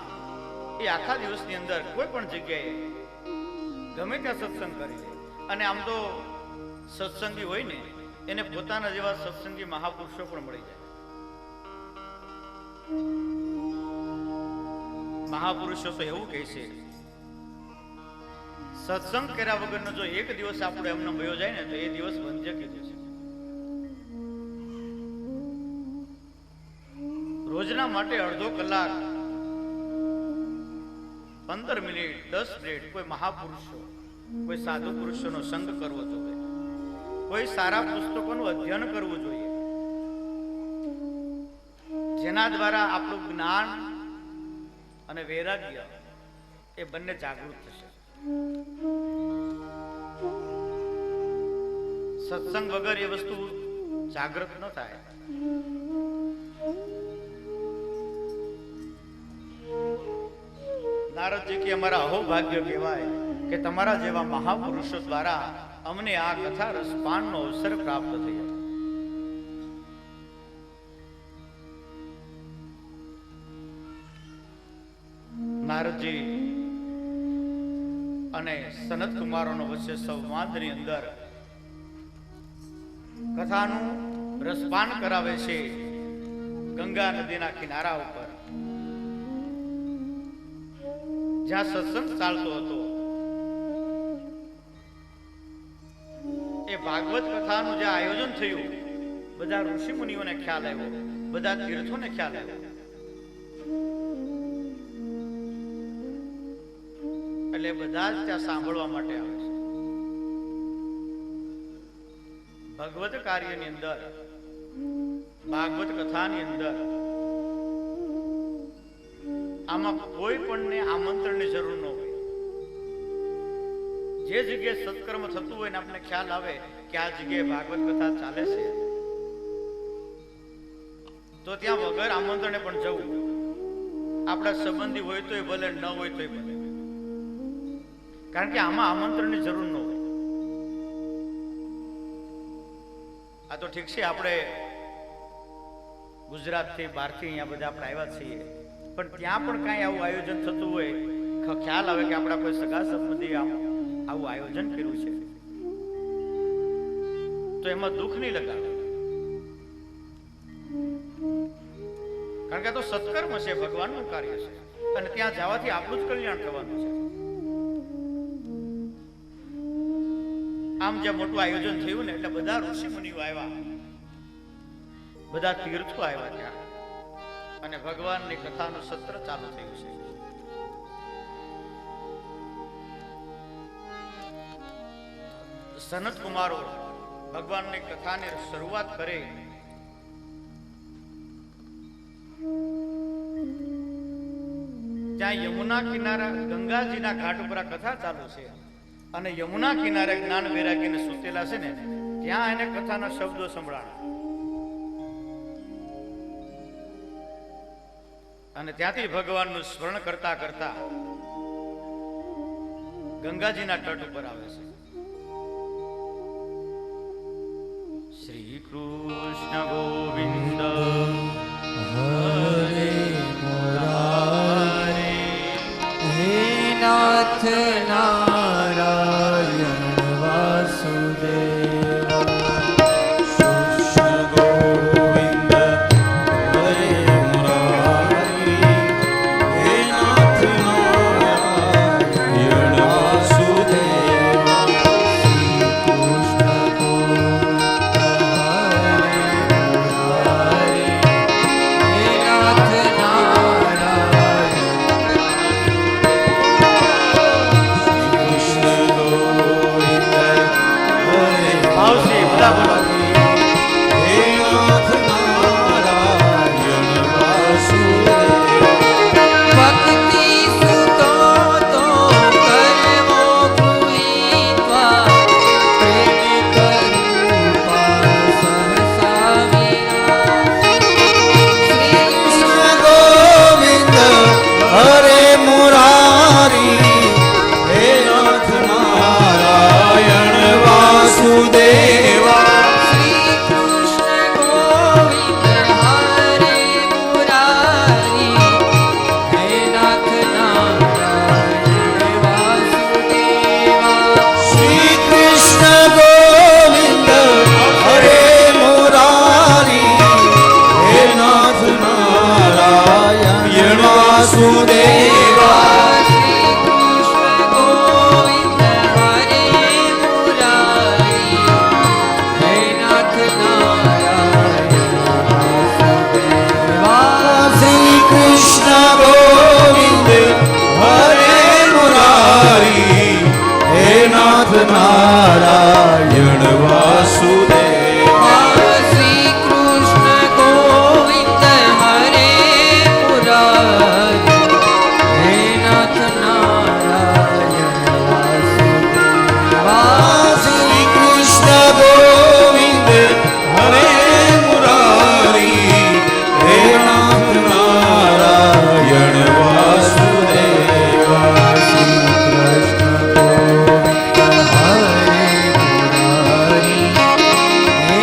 એ આખા દિવસની અંદર કોઈ પણ જગ્યાએ ગમે ત્યાં સત્સંગ કરી લે. અને આમ તો સત્સંગી હોય ને એને પોતાના જેવા સત્સંગી મહાપુરુષો પણ મળી જાય. મહાપુરુષો તો એવું કહે છે, સત્સંગ કર્યા વગરનો જો એક દિવસ આપણો એમને વયો જાય ને તો એ દિવસ વંજ્ય કીધું છે. રોજના માટે અડધો કલાક, 15 મિનિટ, 10 મિનિટ કોઈ મહાપુરુષો, કોઈ સાધુ પુરુષોનો સંગ કરવો જોઈએ. કોઈ સારા પુસ્તકોનું અધ્યયન કરવું જોઈએ, જેના દ્વારા આપણું જ્ઞાન અને વૈરાગ્ય એ બંને જાગૃત થશે. સત્સંગ વગર એ વસ્તુ જાગૃત ન થાય. નારદજી કે અમારા અહોભાગ્ય કહેવાય કે તમારા જેવા મહાપુરુષો દ્વારા અમને આ કથા રસપાનનો અવસર પ્રાપ્ત થયો. નારદજી અને સનત કુમારોનો વચ્ચે સંવાદની અંદર કથાનું રસપાન કરાવે છે. ગંગા નદીના કિનારા ઉપર જ્યાં સત્સંગ ચાલતો હતો, એ ભાગવત કથાનું જે આયોજન થયું, બધા ઋષિ મુનિઓને ખ્યાલ આવ્યો, બધા તીર્થોને ખ્યાલ આવ્યો. એટલે બધા જ ત્યાં સાંભળવા માટે આવે છે. ભગવત કાર્યની અંદર, ભાગવત કથાની અંદર આમાં કોઈ પણને આમંત્રણની જરૂર ન હોય. જે જગ્યાએ સત્કર્મ થતું હોય ને આપણને ખ્યાલ આવે કે આ જગ્યાએ ભાગવત કથા ચાલે છે, તો ત્યાં વગર આમંત્રણે પણ જવું. આપણા સંબંધી હોય તોય ભલે, ન હોય તોય ભલે, કારણ કે આમાં આમંત્રણની જરૂર ન હોય. આ તો ઠીક છે, આપણે ગુજરાતથી બહારથી અહીંયા બધા આપણે આવ્યા છીએ, પણ ત્યાં પણ કાંઈ આવું આયોજન થતું હોય, ખ્યાલ આવે કે આપણા કોઈ સગા સંબંધી આવું આયોજન કર્યું છે, તો એમાં દુઃખ નહીં લગાવે. કારણ કે આ તો સત્કર્મ છે, ભગવાનનું કાર્ય છે, અને ત્યાં જવાથી આપણું જ કલ્યાણ થવાનું છે. આમ જે મોટું આયોજન થયું ને, એટલે બધા ઋષિ મુનિઓ આવ્યા, બધા તીર્થો આવ્યા ત્યાં, અને ભગવાનની કથાનું સત્ર ચાલુ થયું છે. સનત કુમારો ભગવાનની કથાની શરૂઆત કરે, ત્યાં યમુના કિનારા ગંગાજીના ઘાટ ઉપર આ કથા ચાલુ છે, અને યમુના કિનારે જ્ઞાન વૈરાગીને સૂતેલા છે ને, ત્યાં એને કથાના શબ્દો સંભળાણા, અને ત્યાંથી ભગવાનનું સ્મરણ કરતા કરતા ગંગાજીના તટ ઉપર આવે છે. શ્રી કૃષ્ણ ગોવિંદ હરે મુરારે, હે નાથ નારાયણ વાસુદેવ. કૃષ્ણ ગોવિંદ હરે મુરારી, હે નાથ નારાયણ વાસુદેવ. નારાયણ વાસુદેવ. શ્રી કૃષ્ણ ગોવિંદ હરે મુરારી, હે નાથ નારાયણ વાસુદેવ. શ્રી કૃષ્ણ ગોવિંદ હરે મુરારી, હે નાથ નારાયણ વાસુદેવ.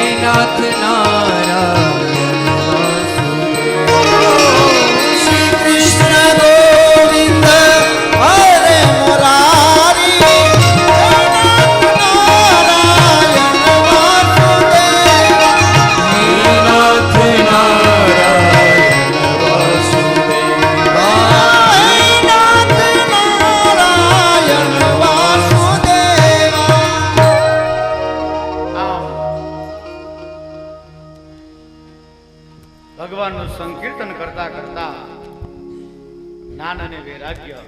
ભગવાનનું સંકીર્તન કરતા કરતા જ્ઞાન અને વૈરાગ્ય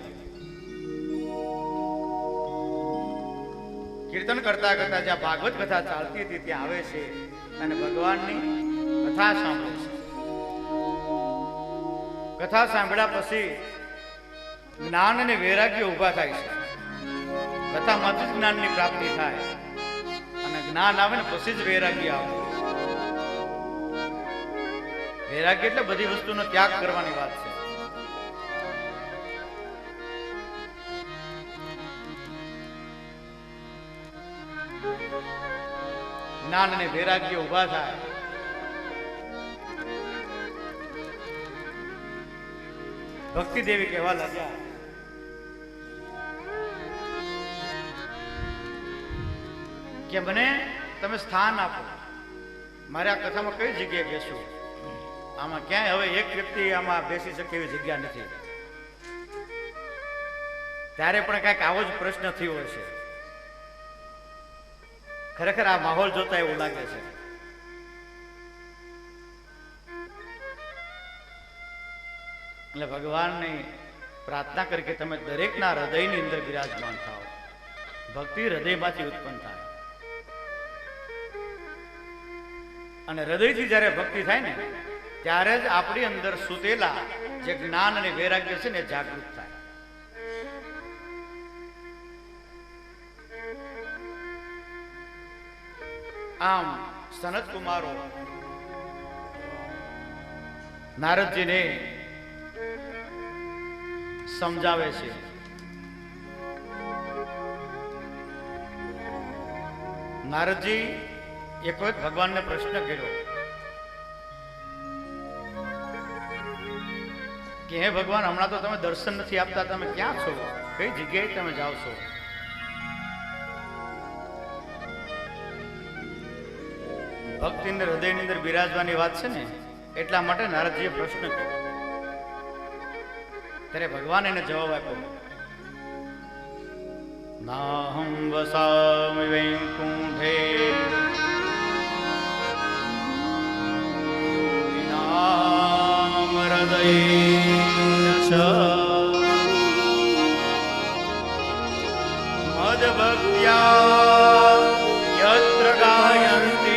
કીર્તન કરતા કરતા જ્યાં ભાગવત કથા ચાલતી હતી ત્યાં આવે છે અને ભગવાનની કથા સાંભળે છે. કથા સાંભળ્યા પછી જ્ઞાન અને વૈરાગ્ય ઊભા થાય છે. કથામાંથી જ જ્ઞાનની પ્રાપ્તિ થાય અને જ્ઞાન આવે ને પછી જ વૈરાગ્ય આવે. વૈરાગ્ય એટલે બધી વસ્તુનો ત્યાગ કરવાની વાત છે. જ્ઞાન અને વૈરાગ્ય ઊભા થાય. ભક્તિ દેવી કહેવા લાગ્યા કે મને તમે સ્થાન આપો, મારે આ કથામાં કઈ જગ્યાએ બેસું? આમાં ક્યાંય હવે એક વ્યક્તિ આમાં બેસી શકે એવી જગ્યા નથી. ત્યારે પણ કઈક આવો જ પ્રશ્ન થયો હશે. ખરેખર આ માહોલ જોતા એવું લાગે છે. એટલે ભગવાનની પ્રાર્થના કરી કે તમે દરેકના હૃદયની અંદર બિરાજમાન થાઓ. ભક્તિ હૃદયમાંથી ઉત્પન્ન થાય અને હૃદયથી જ્યારે ભક્તિ થાય ને ત્યારે જ આપણી અંદર સૂતેલા જે જ્ઞાન અને વૈરાગ્ય છે ને જાગૃત થાય. આમ સનત કુમારો નારદજીને સમજાવે છે. નારદજી એક વખત ભગવાનને પ્રશ્ન કર્યો કે હે ભગવાન, હમણાં તો તમે દર્શન નથી આપતા, તમે ક્યાં છો? કઈ જગ્યાએ તમે જાઓ છો? ભક્તિ અંદર હૃદયની અંદર બિરાજવાની વાત છે ને એટલા માટે નારદજીએ પ્રશ્ન કર્યો. ત્યારે ભગવાન એને જવાબ આપ્યો, નાહં વસામિ વૈકુંઠે વિનામ હૃદયેન ચ મદ્ભક્ત્યા યત્ર ગાયન્તિ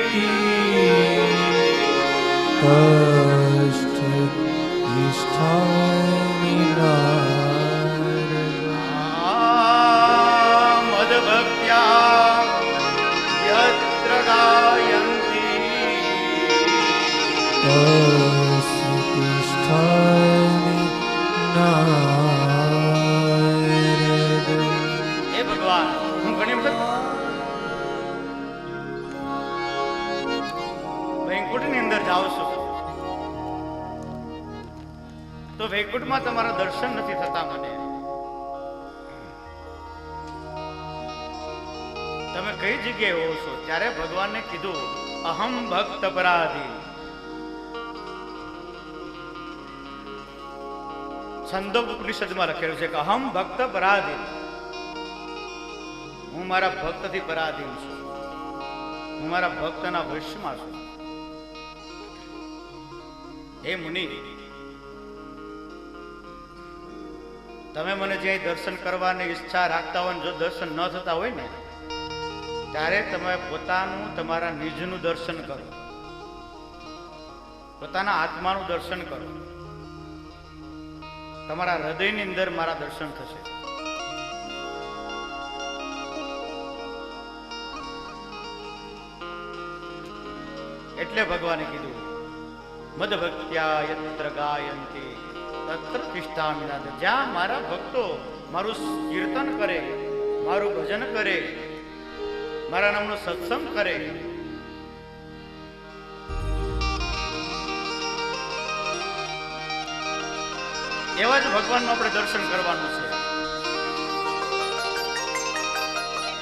મદ્ભક્ત્યા યત્ર ગાયન્તિ હે ભગવાન, હું ઘણી વખત વૈકુંઠની અંદર જાઉં છું તો વૈકુંઠમાં તમારા દર્શન નથી થતા. મને તમે કઈ જગ્યાએ હોવ છો? ત્યારે ભગવાનને કીધું, અહમ ભક્ત પરાધીન. છંદોગ ઉપનિષદમાં લખેલું છે કે અહમ ભક્ત પરાધીન, હું મારા ભક્તથી પરાધીન છું, હું મારા ભક્તના વશમાં છું. હે મુનિ, તમે મને જ્યાં દર્શન કરવાની ઈચ્છા રાખતા હોય, જો દર્શન ન થતા હોય ને ત્યારે તમે પોતાનું, તમારા નિજનું દર્શન કરો, પોતાના આત્માનું દર્શન કરો. તમારા હૃદયની અંદર મારા દર્શન થશે. એટલે ભગવાને કીધું, મદ્ભક્ત્યા યત્ર ગાયન્તિ તત્ર તિષ્ઠામિ નાથ. જ્યાં મારા ભક્તો મારું કીર્તન કરે, મારું ભજન કરે, મારા નામનો સત્સંગ કરે, એવા જ ભગવાનનું આપણે દર્શન કરવાનું છે.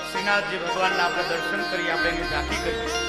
શ્રીનાથજી ભગવાનના આપણે દર્શન કરી, આપણે એની ઝાંખી કરી.